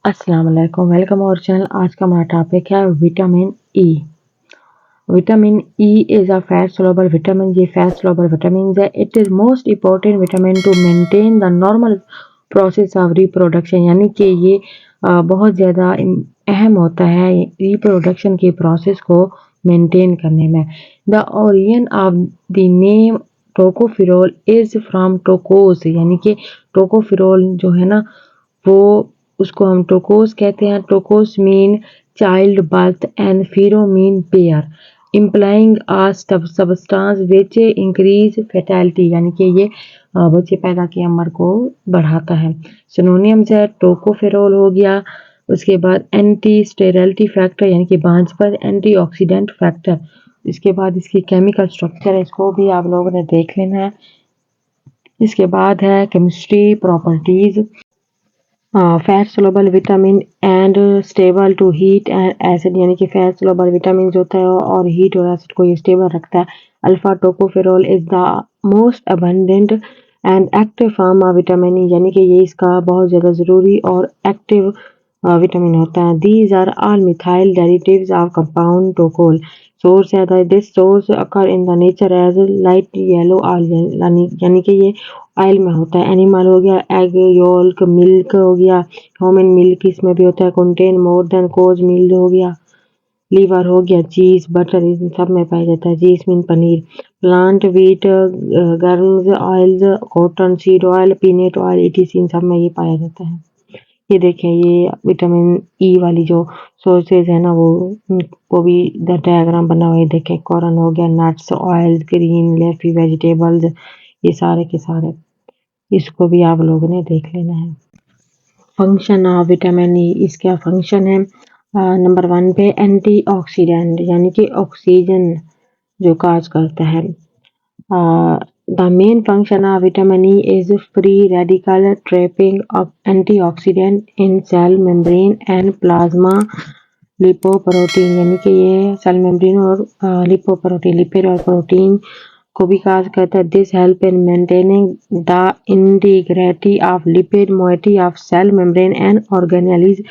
अस्सलाम वालेकुम, welcome our channel. आज का हमारा टॉपिक है vitamin E. Vitamin E is a fat soluble vitamin. ये फैट soluble विटामिन है। It is most important vitamin to maintain the normal process of reproduction, यानी कि ये बहुत ज़्यादा अहम होता है रिप्रोडक्शन के प्रोसेस को मेंटेन करने में। The origin of the name tocopherol is from tocos, यानी कि टोकोफेरोल जो है ना वो उसको हम टोकोस कहते हैं। Tocos mean childbirth and phero mean pair implying a substance which increase fertility, यानी कि ये बच्चे पैदा की उम्र को बढ़ाता है। सिनोनिम्स है टोकोफेरोल हो गया, उसके बाद एंटी स्टेरिलिटी फैक्टर यानी कि बांझपन, एंटीऑक्सीडेंट फैक्टर। इसके बाद इसकी केमिकल स्ट्रक्चर है, इसको भी आप लोगों ने देख लेना है। इसके बाद है chemistry properties. Fat soluble vitamin and stable to heat and acid, यानी कि फैट सोलबल विटामिन जो होता है और हीट और एसिड को ये स्टेबल रखता है। Alpha tocopherol is the most abundant and active form of vitamin ई, यानी कि ये इसका बहुत ज़्यादा ज़रूरी और एक्टिव विटामिन होता है। These are all methyl derivatives of compound tocol. Source है this source occur in the nature as light yellow oil, यानी कि ये ऑयल में होता है। एनिमल हो गया, एग योल्क, मिल्क हो गया, ह्यूमन मिल्क इसमें भी होता है। कंटेन मोर देन कोज मिल्क हो गया, लीवर हो गया, चीज बटर इन सब में पाया जाता है। Cheese mean paneer. Plant wheat germs oils, cotton seed oil, peanut oil etc इन सब में ये पाया जाता है। ये देखें, ये विटामिन ई वाली जो सोर्सेज है ना वो भी डायग्राम बना हुआ है। देखें, कॉर्न हो गया, nuts, oil, green leafy vegetables, ये सारे के सारे, इसको भी आप लोगों ने देख लेना है। फंक्शन ऑफ विटामिन ई, इसका फंक्शन है नंबर 1 पे एंटीऑक्सीडेंट, यानी कि ऑक्सीजन जो काज करता है। The main function of vitamin E is free radical trapping of antioxidant in cell membrane and plasma lipoprotein, यानी कि ये सेल मेम्ब्रेन और लिपोप्रोटीन, लिपिड और प्रोटीन को भी काज करता है। This help in maintaining the integrity of lipid moiety of cell membrane and organelles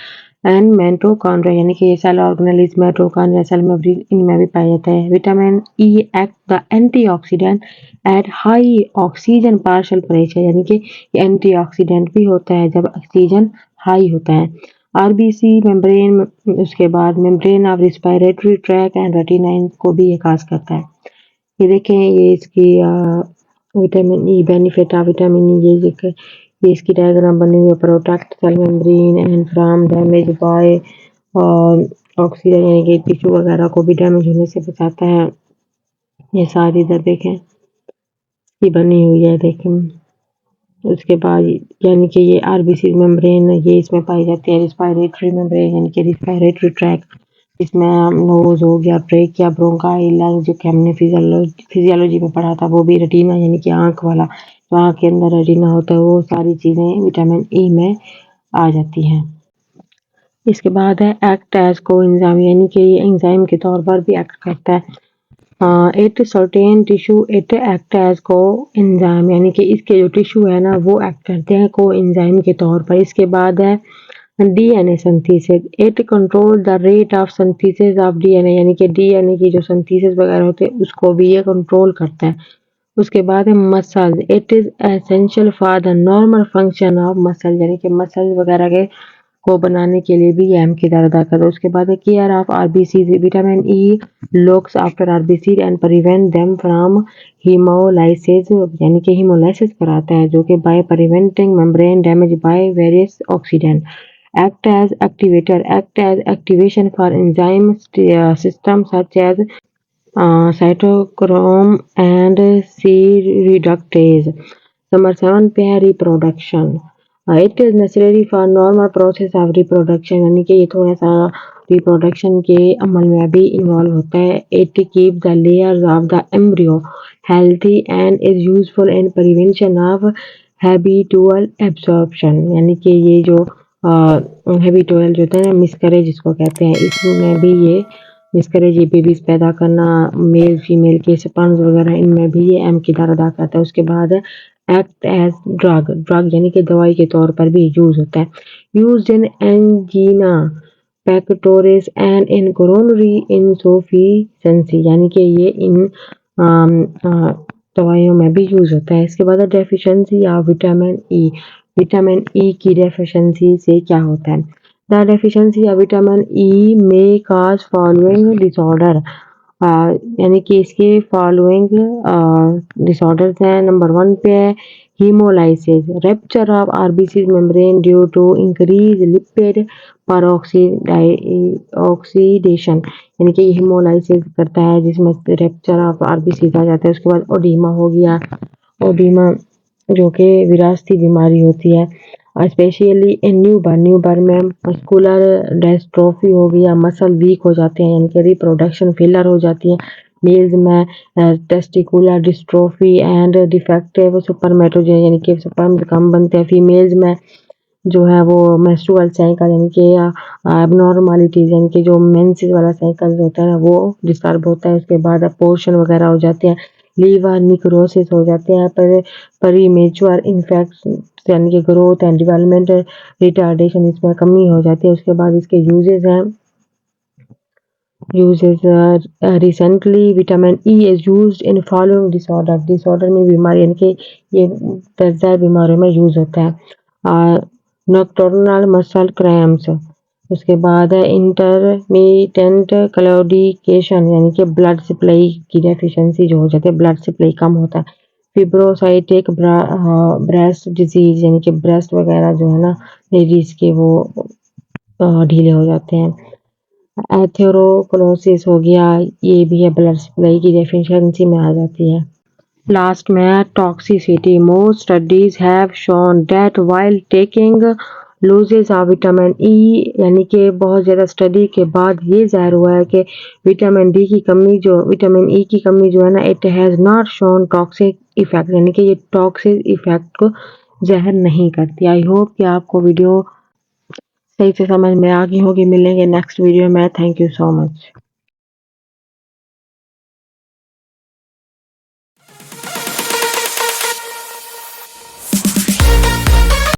and mitochondria, यानी कि ये cell organelles, mitochondria, cell membrane इनमें भी पाया जाता है। Vitamin E act the antioxidant at high oxygen partial pressure, यानी कि एंटीऑक्सीडेंट भी होता है जब ऑक्सीजन हाई होता है। आरबीसी मेम्ब्रेन, उसके बाद membrane of respiratory track and retina को भी ये काज करता है। ये देखें, ये इसकी vitamin E benefit of vitamin E, ये इसकी डायग्राम बनी हुई है। Protect cell membrane and from damage by oxygen, यानी कि टिश्यू वगैरह को भी डैमेज होने से बचाता है। ये सारी इधर देखें, ये बनी हुई है देखें। उसके बाद यानी कि ये आरबीसी मेम्ब्रेन ये इसमें पाई जाती है। रिस्पिरेटरी मेम्ब्रेन यानी कि रिस्पिरेटरी ट्रैक, इसमें नोज हो गया, ट्रेकिया, ब्रोंकाई, लंग्स, जो कि हमने फिजियोलॉजी में पढ़ा था, वो भी रेटिना यानी कि आंख वाला, जो आंख के अंदर रेटिना होता है, वो सारी चीज़ें विटामिन ई में आ जाती हैं। इसके बाद है एक्ट एज को एंजाइम, यानी कि ये एंजाइम के तौर पर भी एक्ट करता है। It certain tissue it act as coenzyme, यानी कि इसके जो टिश्यू है ना वो एक्ट करते हैं को एंजाइम के तौर पर। इसके बाद है DNA synthesis, it control the rate of synthesis of DNA, यानी कि डीएनए की जो सिंथेसिस वगैरह होते हैं उसको भी ये कंट्रोल करता है। उसके बाद है muscle, it is essential for the normal function of muscle, यानी कि मसल वगैरह के को बनाने के लिए भी ये अहम किरदार अदा करता है। उसके बाद है care of RBC, vitamin E looks after RBC and prevent them from haemolysis, यानी कि हीमोलाइसिस कराता है, जो कि by preventing membrane damage by various oxidant. act as activator, act as activation for enzyme systems such as cytochrome and C reductase. Number 7 पे है reproduction. It is necessary for normal process of reproduction, यानी कि ये थोड़ा सा reproduction के अमल में भी involve होता है। It keeps the layers of the embryo healthy and is useful in prevention of habitual absorption, यानी कि ये जो हैबिटुअल जो होता है ना, मिसकैरेज जिसको कहते हैं, इसमें भी ये मिसकैरेज, ये बेबीज पैदा करना, मेल फीमेल के स्पर्म्स वगैरह, इनमें भी ये अहम किरदार अदा करता है। उसके बाद एक्ट एज ड्रग यानी कि दवाई के तौर पर भी यूज होता है। Used in angina pectoris and in coronary insufficiency यानी कि ये इन दवाइयों में भी यूज होता है। इसके बाद डेफिशिएंसी या विटामिन ई की डेफिशिएंसी से क्या होता है? द डेफिशिएंसी या विटामिन ई में काज फॉलोइंग डिसऑर्डर यानी कि इसके फॉलोइंग डिसऑर्डर्स हैं। नंबर 1 पे है hemolysis, rupture of RBC membrane due to increased lipid peroxidation यानी कि hemolysis करता है जिसमें rupture of RBC आ जाता है। उसके बाद ओडीमा हो गया, ओडीमा जो कि विरासती बीमारी होती है स्पेशली इन न्यूबर्न में मस्कुलर डेस्ट्रोफी हो गया, मसल वीक हो जाते हैं यानी कि रिप्रोडक्शन फेलर हो जाती है। मेल्स में टेस्टिकुलर डिस्ट्रोफी एंड डिफेक्टिव सुपरमेटोजेन यानी कि स्पर्म कम बनते हैं। फीमेल्स में जो है वो मेंस्ट्रुअल साइकिल यानी कि एबनॉर्मलिटीज यानी कि जो मेंसेस वाला साइकिल होता है वो डिस्टर्ब होता है। उसके बाद अबॉर्शन वगैरह हो जाते हैं, लीवर निक्रोसिस हो जाते हैं, पर प्रीमेच्योर इन्फेक्शन यानी कि ग्रोथ एंड डेवलपमेंट रिटार्डेशन इसमें कमी हो जाती है। उसके बाद इसके यूजेस हैं recently vitamin E is used in following disorder में बीमारी यानी कि ये दर्जा बीमारियों में यूज होता है। नॉक्टर्नल मसल क्रैम्प्स, उसके बाद है इंटरमिटेंट क्लॉडिकेशन यानी कि ब्लड सप्लाई की डेफिशिएंसी जो हो जाती है, ब्लड सप्लाई कम होता है। फिब्रोसाइटिक ब्रेस्ट डिजीज यानी कि ब्रेस्ट वगैरह जो है ना लेडीज के वो ढीले हो जाते हैं। एथेरोस्क्लेरोसिस हो गया, ये भी है ब्लड सप्लाई की डेफिशिएंसी में आ जाती है। लास्ट में है toxicity. Most studies have shown that while taking loses of vitamin ई यानी कि बहुत ज़्यादा स्टडी के बाद ये ज़ाहिर हुआ है कि विटामिन ई की कमी जो है ना it has not shown toxic effect यानी कि ये टॉक्सिक इफेक्ट को ज़ाहिर नहीं करती। आई होप कि आपको वीडियो सही से समझ में आ गई होगी। मिलेंगे नेक्स्ट वीडियो में। Thank you so much.